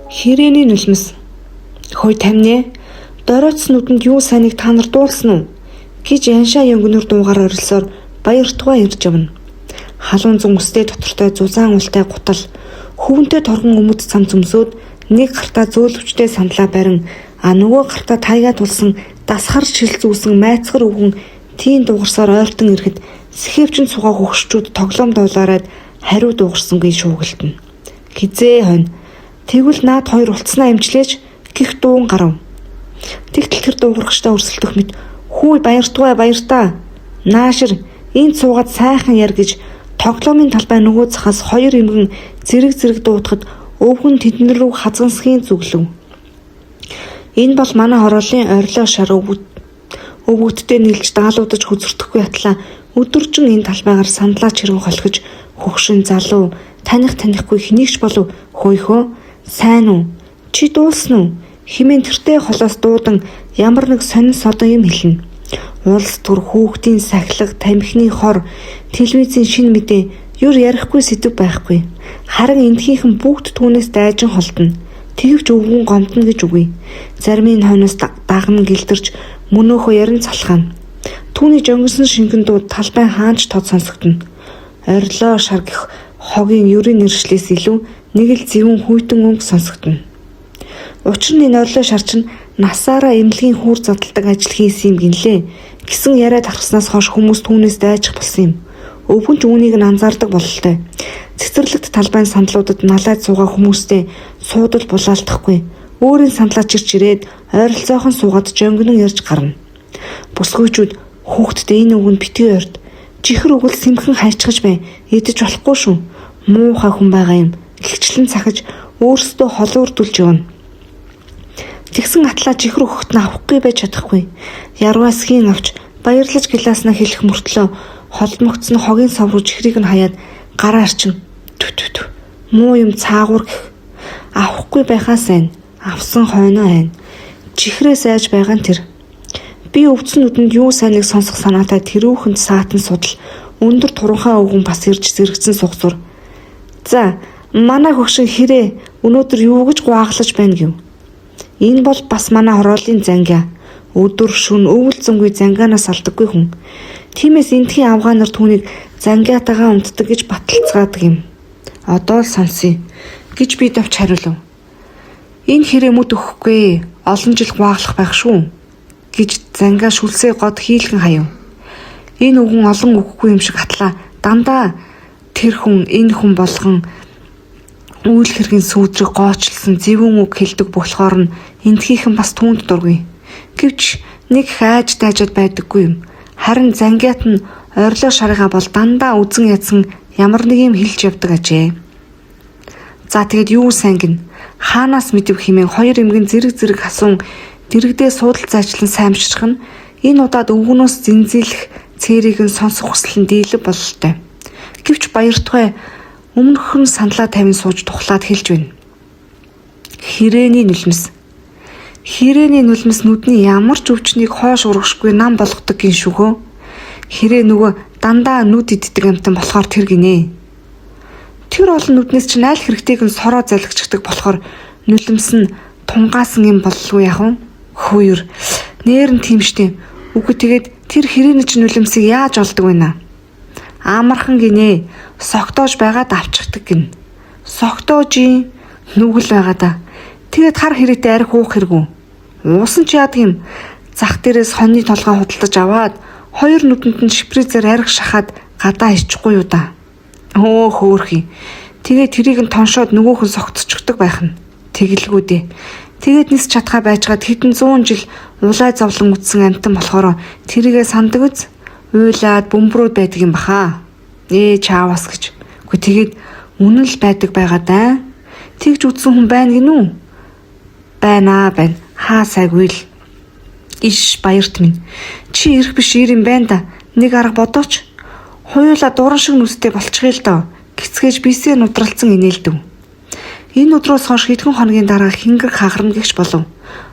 Хэрээний нулимс. Хой тамнэ. Доройтс нүдэнд юу сайныг та нар дуулсан уу? Гэж яншаа янгнөр дуугаар орилсоор баяртугай ирж явна. Халуун зун өстэй дотортой зузаан ултай гутал хөвөнтэй торгон өмд цам зөмсөөд нэг гартаа зөөлөвчтэй сандлаа барин нөгөө гартаа тайгаа тулсан дасхар шил зүүсэн майцгар өвгөн тийм дуугарсаар ойлтон ирэхэд сэхэвчин цугаа хөгшчүүд тоглоом дуулаараад хариу дуугарсангүй шуугилтна. Хизээ хонь. Тэгвэл наад хоёр улцснаа имжлээч гих дуун гарав. Тэгтэл тэр дуугарагчтай өрсөлдөх мэт хүү баяртугай баяртаа. Наашир энэ цуугаад сайхан яр гэж тоглоомын талбай нөгөө захаас хоёр эмгэн зэрэг дуутахад өвгөн тэднэр рүү хазгансхийн зүглэв. Энэ бол манай хорооллын орилоо шар өвгөдтэй нийлж даалуудаж хүзэрдэхгүй атлаа өдөржин энэ талбайгаар сандлаа чиргэн холхиж хөгшин залуу танихгүй хэнийгч болов хөөйхөө сайн уу чи дуулсан уу химэн тэртээ холоос дуудан ямар нэг сонин содон юм хэлнэ. Улс төр хүүхдийн сахилга тамхины хор телевизийн шин мэдээ юр ярихгүй сэдв байхгүй. Харин эндхийнхэн бүгд түүнээс дайжин холдно. Тэгвч өвгөн гомдно гэж үгүй. Зармын хойноос дагна гэлдэрч мөнөөхөө ярин цалхаана. Түүний жонгосон шингэн дууд талбай хаанч тод сонсогдно. Орилоо шар гэх хогийн ерийн нэршлээс илүү нэг л зэвүүн хүйтэн өнгө сонсогдно. Учир нь энэ орилоо шар чинь насаараа эмнэлгийн хүүр задалдаг ажил хийсэн юм гинлээ гэсэн яриад харснаас хойш хүмүүс түүнээс дайжих болсон юм. Өвгөн ч үүнийг нь анзаардаг бололтой. Цэцэрлэгт талбайн сандлуудад налайд суугаа хүмүүстэй суудал булаалтахгүй. Өөрийн сандлаа чирч ирээд ойролцоохон суугаад жөнгөнөн ярьж гарна. Бүсгүйчүүд хүүхдтэй энэ үгэнд битгий ойрт. Чихэр өгөл сэмхэн хайчгаж бай. Идэж болохгүй шүү. Муухай хүн байгаа юм. Гихчлэн цахиж өөрсдөө холуурдулж явна. Тэгсэн атлаа чихэр өгөхт нь авахгүй байж чадахгүй. Ярваасхийн авч баярлаж гэлааснаа хэлэх мөртлөө холдмогцсон хогийн сав руу чихрийг нь хаяад гараа арчин. Муу юм цаагуур гэх. Авахгүй байхаа сайн. Авсан хойноо хайн. Чихрээс айж байгаа нь тэр. Би өвдсөн нүдэнд юу сайныг сонсох санаатай тэрүүхэнд саатан судал өндөр туранхаа өвгөн бас ирж зэрэгцэн сугсур. За, манай хөгшин хэрэг өнөөдөр юу гэж гуаглаж байна гэв. Энэ бол бас манай хорооллын зангиа. Өдөр шөнө өвөл зөнгүй зангианаас алдаггүй хүн. Тиймээс эндхийн авгаанаар түүнийг зангиатагаа унтдаг гэж баталцгаадаг юм. Одоо л сонсъё гэж би давч хариулв. Энэ хэрэг мэд өгөхгүй олон жил гуаглах байх шүү гэж зангиа шүлсээ год хийлгэн хаяв. Энэ үгэн олон өгөхгүй юм шиг атлаа дандаа тэр хүн энэ хүн болгон үйл хэргийн сүүдрэг гоочлсон зэвүүн үг хэлдэг болохоор нь эндхийнхэн бас түүнд дургүй. Гэвч нэг хайж дайжаад байдаггүй юм. Харин зангиат нь орилоо шарыгаа бол дандаа үзэн ядсан ямар нэг юм хэлж явдаг ажээ. За тэгэд юу сайн гин хаанаас мэдв хэмээн хоёр эмгэн зэрэг хасуун дэрэгдээ суудал зайчлан саймширх нь энэ удаад өвгөнөөс зинзэлэх цэрийг нь сонсох хүсэл нь дийлэг бололтой. Гэвч баяртугай өмнөх нь сандлаа тавин сууж тухлаад хэлж байна. Хэрээний нулимс. Хэрээний нулимс нүдний ямар ч өвчнийг хойш урагшгүй нам болгодог гин шүхөө. Хэрээ нөгөө дандаа нүд иддэг амтан болохоор тэр гинэ. Тэр олон нүднээс чинь аль хэрэгтэйг нь сороо залгичдаг болохоор нулимс нь тунгаасан юм боллоо яах вэ? Хөөер. Нээр нь тийм штэ. Үгүй тэгээд тэр хэрээний чинь нулимсыг яаж олдог вэ наа? Амархан гинэ. Согтоож байгаад авчихдаг гин. Согтоожийн нүгэл байгаа да. Тэгээд хар хэрээтэй арх уух хэрэггүй. Уусан ч яадаг юм. Зах дээрээс хоньны толгой худалдаж аваад хоёр нүдэнд нь шприцээр арх шахаад гадаа ичхгүй юу да. Өө хөөрхий. Тэгээд тэрийг нь тоншоод нөгөөхөн согтчихдаг байх нь. Тэгэлгүй дээ. Тэгээд нис чадхаа байжгаад хэдэн 100 жил улай зовлон үтсэн амтан болохоор тэрийгээ сандаг үз. Уйлаад бөмбөрүүд байдаг юм баха. Чаавас гэж. Гэхдээ тэгээд үнэн л байдаг байгаа даа. Тэгж үтсэн хүн байна гинүү? Байна. Хаа сайгүй л. Иш баярт минь. Чи ирэх биш ир юм байна да. Нэг арга бодооч. Хуйлаа дуран шиг нүстэй болчихъя л доо. Гисгээж бисээ нудралцсан инээлдэв. Энэ өдрөөс хойш хэдхэн хоногийн дараа хингэр хагарна гихч болов.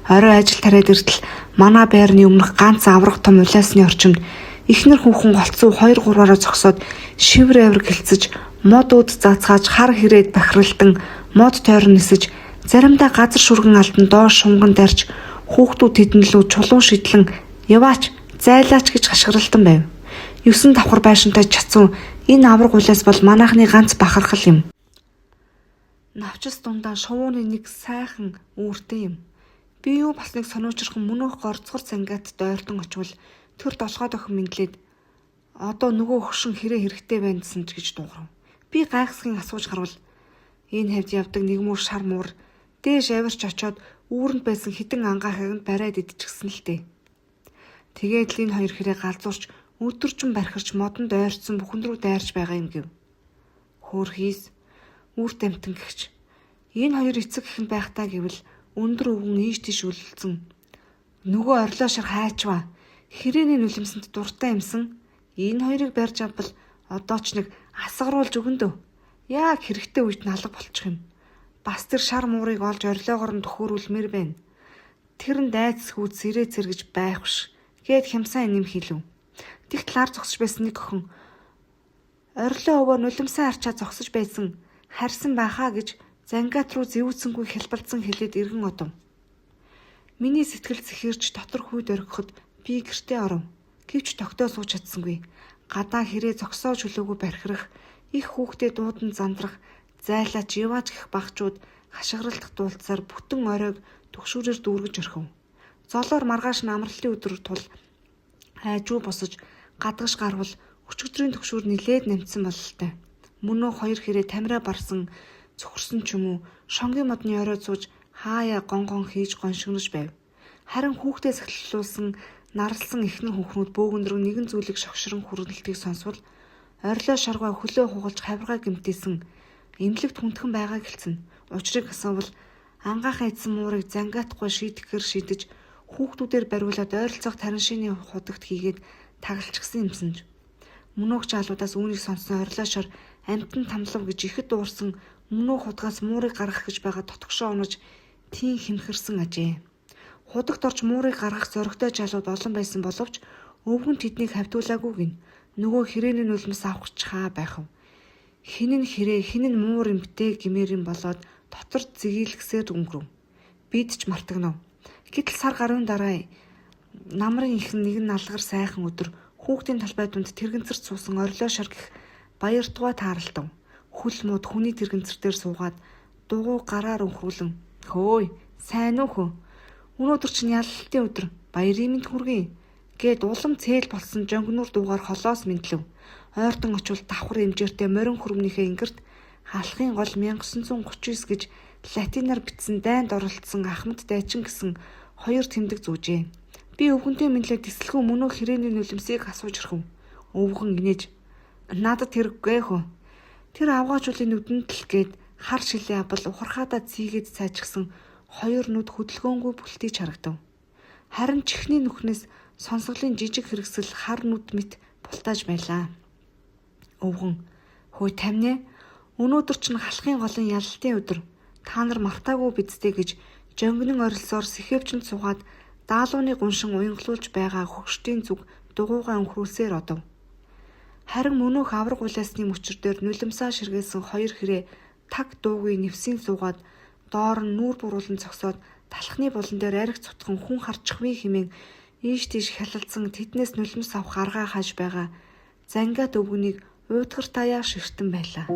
Орой ажил тариад иртэл манай байрны өмнөх ганц аврах том улаасны орчимд ихнэр хүүхэн голцоо 2-3-аараа зогсоод шивэр авир гэлцэж мод ууд заацгааж хар хэрээд бахиралтан мод тойрон нисэж Заримдаа газар шүргэн алдан доош шунган дарж хүүхдүүд тэдэн лүү чулуун шидлэн яваач, зайлаач гэж хашгиралтан байв. 9 давхар байшинтай чацсан энэ авраг улаас бол манайхны ганц бахархал юм. Навчис дундаа шувууны нэг сайхан үүртэй юм. Би юу болсныг сануучрахын мөнөөх горцгор цангатд ойртон очивол тэр долгоод охин мэдлээд одоо нөгөө хөшин хэрэг хэрэгтэй байна гэсэн ч гэж дуугарав. Би гайхсгийн асууж харвал энэ хавьд явдаг нэг мөр шар муур дээш авирч очоод үүрэнд байсан хитэн ангаахыг нь бариад идчихсэн л дээ. Тэгээд л энэ хоёр хэрэг галзуурч өдөржин бархирч модонд ойрцсон бүхэн рүү дайрч байгаа юм гэв. Хөөрхийс үрт амтан гэгч. Энэ хоёр эцэг ихэнд байхдаа гэвэл өндөр өвгөн ийш тийш үлэлцэн. Нөгөө орлоо шар хайчваа. Хэрээний нүлэмсэнд дуртай юмсан. Энэ хоёрыг барьж авбал одоо ч нэг асгаруулж өгөндөө. Яг хэрэгтэй үед налга болчих юм. Бас тэр шар муурыг олж орлоогоор нь төхөөрүүлмээр байна. Тэр нь дайц хүүд сэрээ цэргэж байх биш. Гээд хямсаа нэм хийлв. Тэгт лар зогсож байсан нэг охин орлоо өвөө нулимсаа арчаа зогсож байсан харсан байхаа гэж зангиат руу зэвүүцэнгүй хялбалцсан хэлээд иргэн одов. Миний сэтгэл зэхэрч дотор хүйд орхиход би гэртээ оров. Гэвч тогтоо сууж чадсангүй. Гадаа хэрэг зогсоож хөлөөгөө бархирах, их хүүхдэд дуудан зандрах, зайлаач яваач гэх багчууд хашгиралдах дуулцаар бүтэн оройг төгшүүрээр дүүргэж орхив. Золоор маргааш намралтын өдөр тул хайжуу босож гадагш гарвал өчигдрийн төгшүүр нилээд намцсан бололтой. Мөнөө хоёр хэрэг тамираа барсан цөхөрсөн ч юм уу шонгийн модны оройд сууж хааяа гонгон хийж гоншигнож байв. Харин хүүхдээс эхлүүлсэн нарлсан ихнэн хүүхнүүд бөөгөн рүү нэгэн зүйлийг шогшрон хүргэлтийг сонсвол орилоо шаргаа хөлөө хугалж хавиргаа гэмтээсэн эмнэлэгт хүндхэн байгаа гэлцэн. Учрыг асуувал ангаахаа эдсэн муурыг зангиатгүй шийдэхээр шийдэж хүүхдүүдээр бариулаад ойролцоох тарин шиний худагт хийгээд тагалчихсан юмсанж. Мөнөөх жаалуудаас үүнийг сонссон орилоо шар амтан тамлав гэж ихэд дуурсан мөнөөх худгаас муурыг гаргах гэж байгаа тотгошоо унаж тийм хэмхэрсэн ажээ. Худагт орж муурыг гаргах зоригтой жаалууд олон байсан боловч өвгөн тэднийг хавтуулаагүй гин. Нөгөө хэрээний нулимс авах чхаа байхав. Хин нь хэрэг, хин нь муур эмтэй гимээр юм болоод дотор зэгийлгсээр өнгөрөв. Бид ч мартагнав. Гэтэл сар гарын дараа намрын их нэгэн налгар сайхан өдөр хүүхдийн талбай дунд тэрэгэнцэрч суусан орилоо шар гэх баяртугай тааралтав. Хүл мод хүний тэрэгэнцэр дээр суугаад дугуй гараар өнхрүүлэн "Хөөй, сайн уу хөө? Өнөөдөр чинь ялалтын өдөр. Баярын мэнд хүргэе" гээд улам цээл болсон жонгнуур дуугаар холоос мэдлэв. Ойртон очвол давхар эмжээртэй морин хөрмнийхээ ингэрт халахын гол 1939 гэж латинаар бичсэн дайнд оролцсон Ахмад дайчин гэсэн хоёр тэмдэг зүүжээ. Би өвгөнтэй мэдлээ тэсэлгүй мөнөө хэрээний нулимсыг асууж ирхэв. Өвгөн инээж "Надад хэрэггүй хөө. Тэр авгаачуулын нүдэнд л гээд хар шилээ авбал ухархаадаа цийгээд цайжгсан хоёр нүд хөдөлгөөнгүй бүлтийж харагдав. Харин чихний нүхнээс сонсголын жижиг хэрэгсэл хар нүд мэт бултааж байлаа. Өвгөн "Хөөе тамнэ. Өнөөдөр чинь халахын голын ялалтын өдөр. Та нар мартаагүй бидтэй" гэж жонгинын орилсоор сэхэвчэнд суугаад даалууны гуншин уянгалуулж байгаа хөгшдийн зүг дугуйгаа өнхрүүлсээр одов. Харин мөнөөх авраг улаасны мөчөр дээр нулимсаа ширгээсэн хоёр хэрэг таг дуугүй нэвсийн суугаад доор нь нүүр буруулан цогсоод талхны булан дээр арх цутхан хүн харчихвээ хэмээн ийш тийш хялалцсан тэднээс нулимс авах аргаа хааж байгаа зангиат өвгөнийг уйтгар таяа ширтэн байлаа.